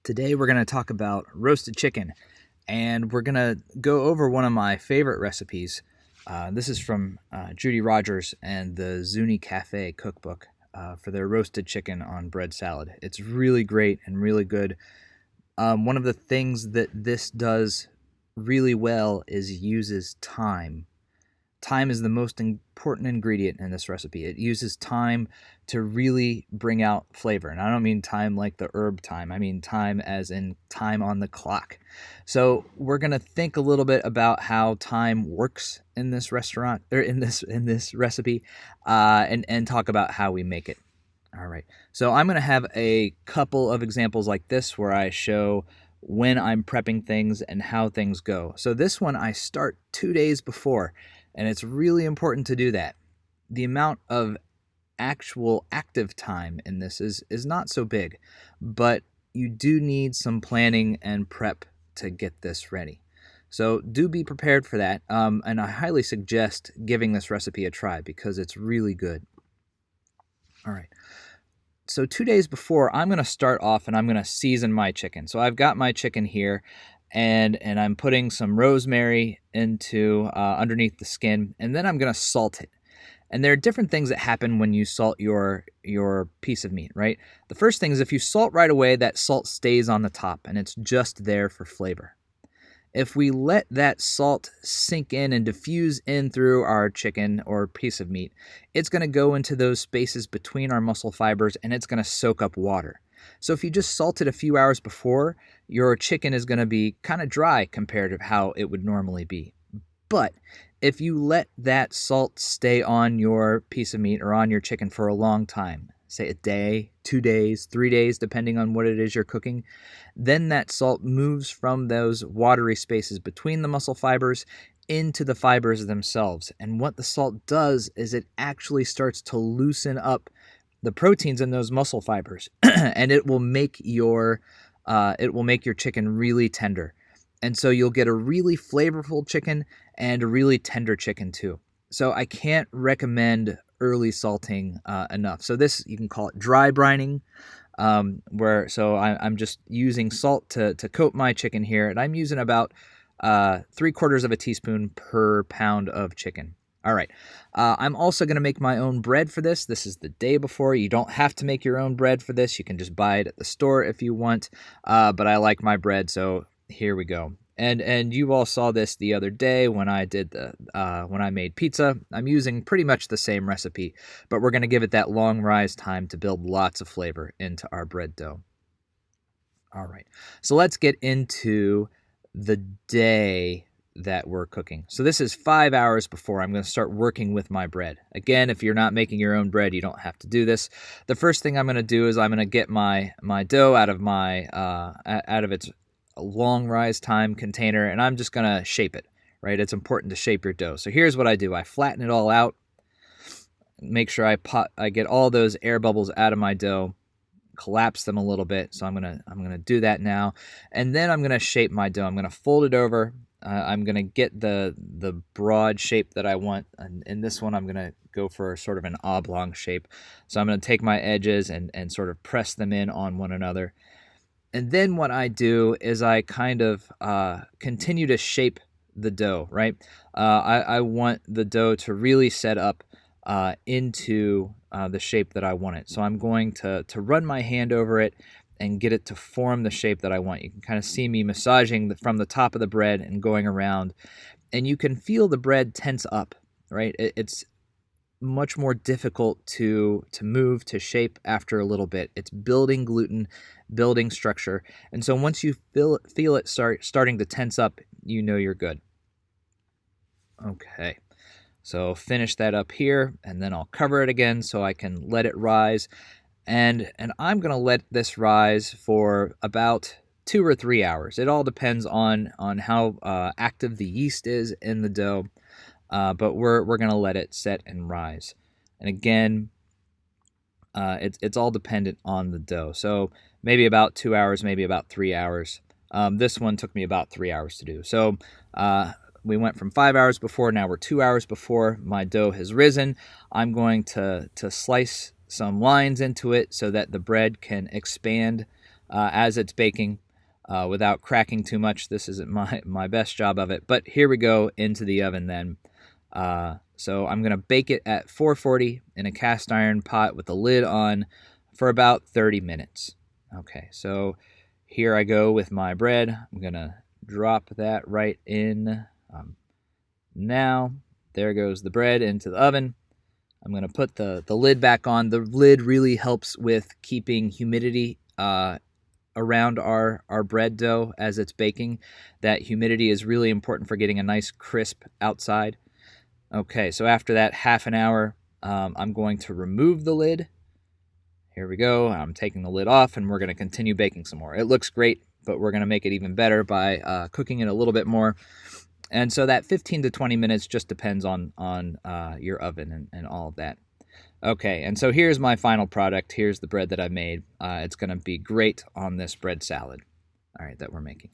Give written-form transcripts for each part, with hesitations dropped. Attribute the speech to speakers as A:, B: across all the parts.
A: Today we're going to talk about roasted chicken, and we're going to go over one of my favorite recipes. This is from Judy Rogers and the Zuni Cafe cookbook for their roasted chicken on bread salad. It's really great and really good. One of the things that this does really well is uses thyme. Thyme is the most important ingredient in this recipe. It uses thyme to really bring out flavor. And I don't mean thyme like the herb thyme. I mean thyme as in time on the clock. So we're going to think a little bit about how thyme works in this restaurant or in this recipe, and talk about how we make it. All right. So I'm going to have a couple of examples like this where I show when I'm prepping things and how things go. So this one I start 2 days before, and it's really important to do that. The amount of actual active time in this is not so big, but you do need some planning and prep to get this ready. So do be prepared for that, and I highly suggest giving this recipe a try because it's really good. All right. So 2 days before, I'm going to start off and I'm going to season my chicken. So I've got my chicken here, and I'm putting some rosemary into underneath the skin, and then I'm going to salt it. And there are different things that happen when you salt your piece of meat, right? The first thing is if you salt right away, that salt stays on the top, and it's just there for flavor. If we let that salt sink in and diffuse in through our chicken or piece of meat, it's going to go into those spaces between our muscle fibers and it's going to soak up water. So if you just salt it a few hours before, your chicken is going to be kind of dry compared to how it would normally be. But if you let that salt stay on your piece of meat or on your chicken for a long time, say a day, 2 days, 3 days, depending on what it is you're cooking, then that salt moves from those watery spaces between the muscle fibers into the fibers themselves. And what the salt does is it actually starts to loosen up the proteins in those muscle fibers, and it will make your chicken really tender. And so you'll get a really flavorful chicken and a really tender chicken too. So I can't recommend early salting enough. So this, you can call it dry brining, I'm just using salt to coat my chicken here, and I'm using about 3/4 of a teaspoon per pound of chicken. All right. I'm also going to make my own bread for this. This is the day before. You don't have to make your own bread for this. You can just buy it at the store if you want. But I like my bread, so here we go. And you all saw this the other day when I did when I made pizza. I'm using pretty much the same recipe, but we're going to give it that long rise time to build lots of flavor into our bread dough. All right. So let's get into the day that we're cooking. So this is 5 hours before I'm going to start working with my bread. Again, if you're not making your own bread, you don't have to do this. The first thing I'm going to do is I'm going to get my dough out of its long rise time container, and I'm just going to shape it, right? It's important to shape your dough. So here's what I do. I flatten it all out, make sure I get all those air bubbles out of my dough, collapse them a little bit. So I'm going to do that now. And then I'm going to shape my dough. I'm going to fold it over. I'm going to get the broad shape that I want. And in this one, I'm going to go for sort of an oblong shape. So I'm going to take my edges and sort of press them in on one another. And then what I do is I kind of continue to shape the dough, right? I want the dough to really set up into the shape that I want it. So I'm going to run my hand over it and get it to form the shape that I want. You can kind of see me massaging from the top of the bread and going around. And you can feel the bread tense up, right? It's much more difficult to move, to shape after a little bit. It's building gluten, building structure. And so once you feel it starting to tense up, you know you're good. Okay. So finish that up here, and then I'll cover it again so I can let it rise. And I'm going to let this rise for about 2 or 3 hours. It all depends on how active the yeast is in the dough. But we're going to let it set and rise. And again, it's all dependent on the dough. So maybe about 2 hours, maybe about 3 hours. This one took me about 3 hours to do. So we went from 5 hours before, now we're 2 hours before. My dough has risen. I'm going to slice some lines into it so that the bread can expand as it's baking without cracking too much. This isn't my best job of it, but here we go into the oven then. So I'm going to bake it at 440 in a cast iron pot with the lid on for about 30 minutes. Okay, so here I go with my bread. I'm going to drop that right in. Now, there goes the bread into the oven. I'm going to put the lid back on. The lid really helps with keeping humidity around our bread dough as it's baking. That humidity is really important for getting a nice crisp outside. Okay, so after that half an hour, I'm going to remove the lid. Here we go. I'm taking the lid off, and we're going to continue baking some more. It looks great, but we're going to make it even better by cooking it a little bit more. And so that 15 to 20 minutes just depends on your oven and all of that. Okay, and so here's my final product. Here's the bread that I made. It's going to be great on this bread salad, all right, that we're making.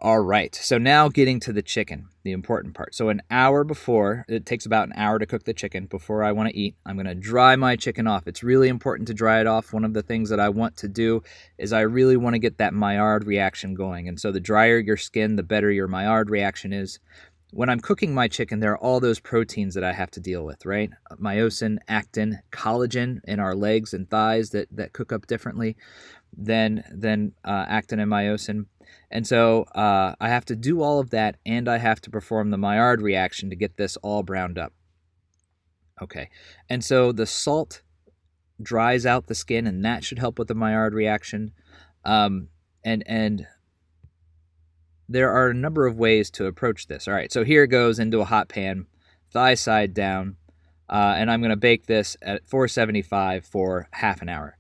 A: All right, so now getting to the chicken, the important part. So an hour before, it takes about an hour to cook the chicken before I want to eat, I'm going to dry my chicken off. It's really important to dry it off. One of the things that I want to do is I really want to get that Maillard reaction going. And so the drier your skin, the better your Maillard reaction is. When I'm cooking my chicken, there are all those proteins that I have to deal with, right? Myosin, actin, collagen in our legs and thighs that cook up differently than actin and myosin. And so I have to do all of that, and I have to perform the Maillard reaction to get this all browned up. Okay, and so the salt dries out the skin, and that should help with the Maillard reaction. And there are a number of ways to approach this. All right, so here it goes into a hot pan, thigh side down, and I'm going to bake this at 475 for half an hour.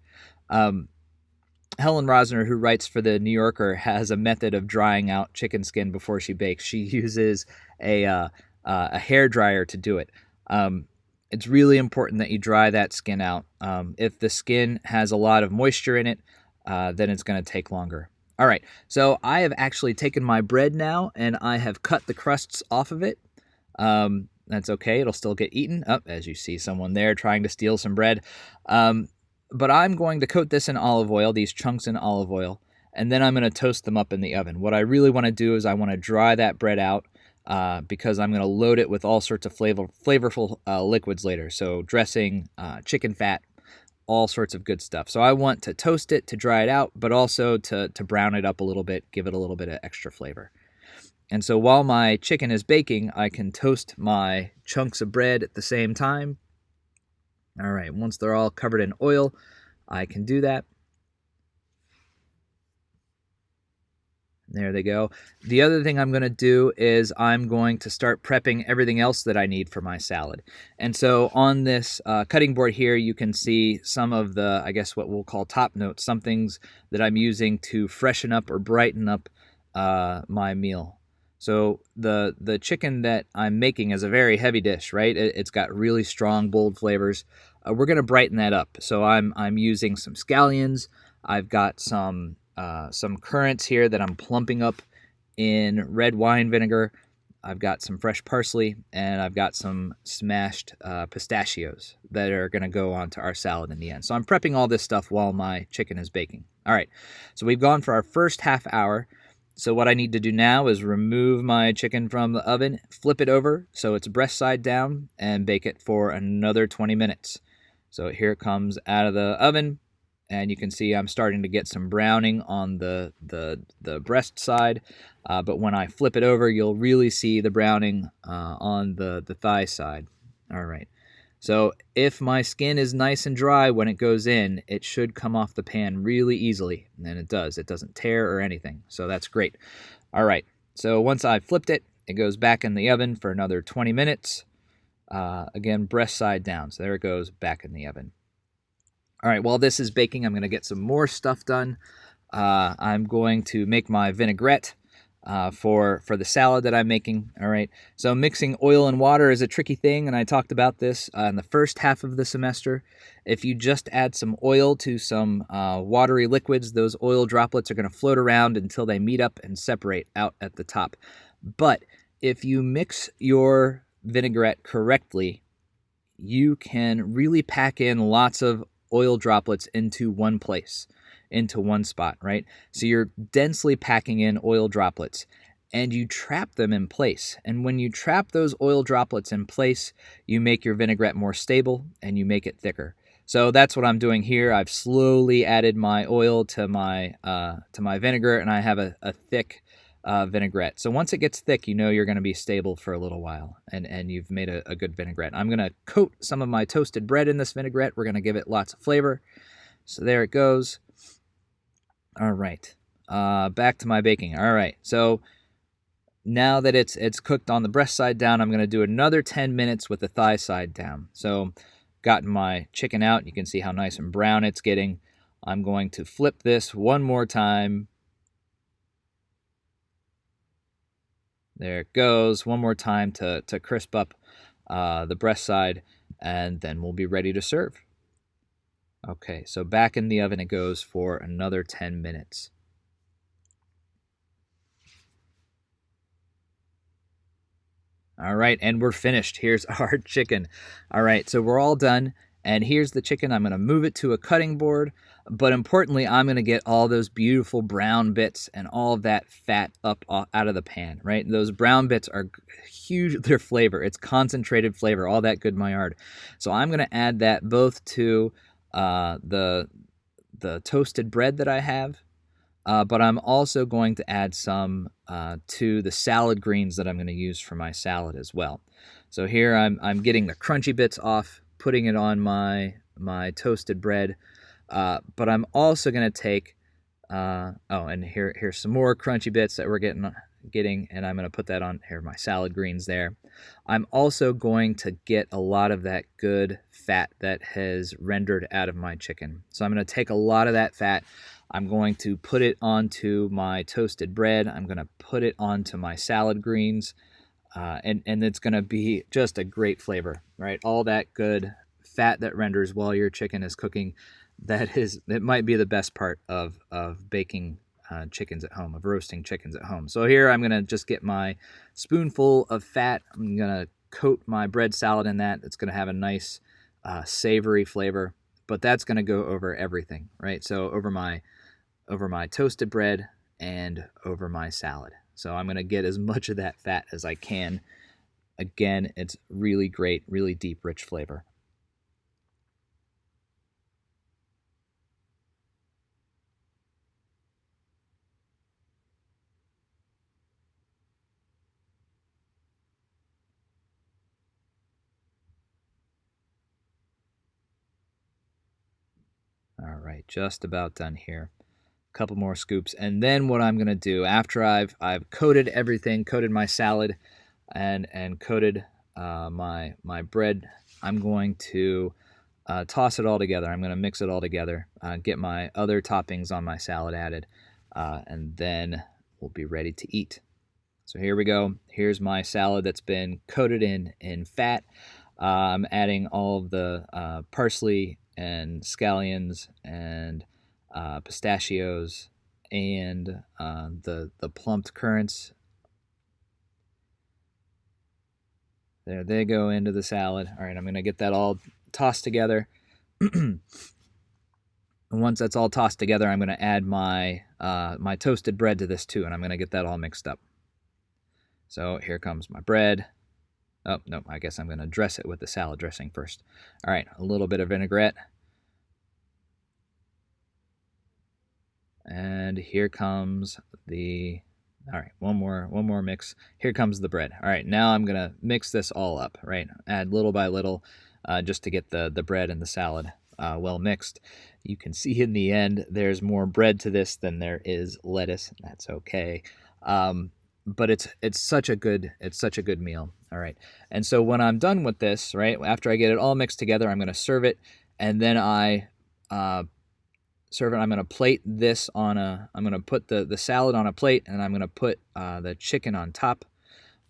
A: Helen Rosner, who writes for The New Yorker, has a method of drying out chicken skin before she bakes. She uses a hair dryer to do it. It's really important that you dry that skin out. If the skin has a lot of moisture in it, then it's going to take longer. All right, so I have actually taken my bread now, and I have cut the crusts off of it. That's okay. It'll still get eaten. As you see someone there trying to steal some bread. But I'm going to coat this in olive oil, these chunks in olive oil, and then I'm going to toast them up in the oven. What I really want to do is I want to dry that bread out because I'm going to load it with all sorts of flavorful liquids later. So dressing, chicken fat, all sorts of good stuff. So I want to toast it to dry it out, but also to brown it up a little bit, give it a little bit of extra flavor. And so while my chicken is baking, I can toast my chunks of bread at the same time. All right, once they're all covered in oil, I can do that. There they go. The other thing I'm going to do is I'm going to start prepping everything else that I need for my salad. And so on this cutting board here, you can see some of the, I guess what we'll call top notes, some things that I'm using to freshen up or brighten up my meal. So the chicken that I'm making is a very heavy dish, right? It's got really strong, bold flavors. We're going to brighten that up. So I'm using some scallions. I've got some currants here that I'm plumping up in red wine vinegar. I've got some fresh parsley, and I've got some smashed pistachios that are going to go onto our salad in the end. So I'm prepping all this stuff while my chicken is baking. All right, so we've gone for our first half hour. So what I need to do now is remove my chicken from the oven, flip it over so it's breast side down, and bake it for another 20 minutes. So here it comes out of the oven, and you can see I'm starting to get some browning on the breast side. But when I flip it over, you'll really see the browning on the thigh side. All right. So if my skin is nice and dry when it goes in, it should come off the pan really easily. And it does. It doesn't tear or anything. So that's great. All right. So once I've flipped it, it goes back in the oven for another 20 minutes. Again, breast side down. So there it goes back in the oven. All right, while this is baking, I'm going to get some more stuff done. I'm going to make my vinaigrette for the salad that I'm making. All right, so mixing oil and water is a tricky thing, and I talked about this in the first half of the semester. If you just add some oil to some watery liquids, those oil droplets are going to float around until they meet up and separate out at the top. But if you mix your vinaigrette correctly, you can really pack in lots of oil droplets into one place. into one spot, right? So you're densely packing in oil droplets and you trap them in place. And when you trap those oil droplets in place, you make your vinaigrette more stable and you make it thicker. So that's what I'm doing here. I've slowly added my oil to my vinegar, and I have a thick vinaigrette. So once it gets thick, you know you're going to be stable for a little while, and you've made a good vinaigrette. I'm going to coat some of my toasted bread in this vinaigrette. We're going to give it lots of flavor. So there it goes. All right. Back to my baking. All right. So now that it's cooked on the breast side down, I'm going to do another 10 minutes with the thigh side down. So gotten my chicken out. You can see how nice and brown it's getting. I'm going to flip this one more time. There it goes. One more time to crisp up the breast side, and then we'll be ready to serve. Okay, so back in the oven it goes for another 10 minutes. All right, and we're finished. Here's our chicken. All right, so we're all done, and here's the chicken. I'm going to move it to a cutting board, but importantly, I'm going to get all those beautiful brown bits and all of that fat up out of the pan, right? Those brown bits are huge, their flavor. It's concentrated flavor, all that good Maillard. So I'm going to add that both to the toasted bread that I have, but I'm also going to add some to the salad greens that I'm going to use for my salad as well. So here I'm getting the crunchy bits off, putting it on my toasted bread, but I'm also going to take and here's some more crunchy bits that we're getting, and I'm going to put that on here, my salad greens there. I'm also going to get a lot of that good fat that has rendered out of my chicken. So I'm going to take a lot of that fat. I'm going to put it onto my toasted bread. I'm going to put it onto my salad greens, and it's going to be just a great flavor, right? All that good fat that renders while your chicken is cooking. It might be the best part of baking chickens at home, of roasting chickens at home. So here I'm going to just get my spoonful of fat. I'm going to coat my bread salad in that. It's going to have a nice savory flavor, but that's going to go over everything, right? So over my toasted bread and over my salad. So I'm going to get as much of that fat as I can. Again, it's really great, really deep, rich flavor. All right, just about done here. A couple more scoops, and then what I'm gonna do after I've coated everything, coated my salad, and coated my bread, I'm going to toss it all together. I'm gonna mix it all together, get my other toppings on my salad added, and then we'll be ready to eat. So here we go. Here's my salad that's been coated in fat. I'm adding all of the parsley and scallions and pistachios and the plumped currants. There they go into the salad. All right, I'm going to get that all tossed together. And once that's all tossed together, I'm going to add my my toasted bread to this too, and I'm going to get that all mixed up. So here comes my bread. Oh, no, I guess I'm going to dress it with the salad dressing first. All right, a little bit of vinaigrette. And here comes all right, one more mix. Here comes the bread. All right, now I'm going to mix this all up, right? Add little by little just to get the bread and the salad well mixed. You can see in the end there's more bread to this than there is lettuce. That's okay. But it's such a good meal. All right. And so when I'm done with this, right, after I get it all mixed together, I'm going to serve it, and then I serve it. I'm going to plate this I'm going to put the salad on a plate, and I'm going to put the chicken on top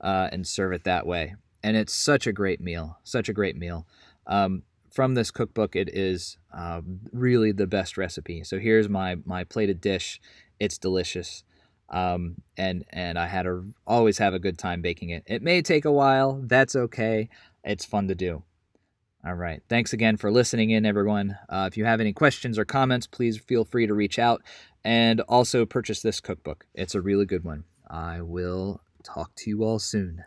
A: and serve it that way. And it's such a great meal, from this cookbook. It is really the best recipe. So here's my plated dish. It's delicious. And I always have a good time baking it. It may take a while. That's okay. It's fun to do. All right. Thanks again for listening in, everyone. If you have any questions or comments, please feel free to reach out and also purchase this cookbook. It's a really good one. I will talk to you all soon.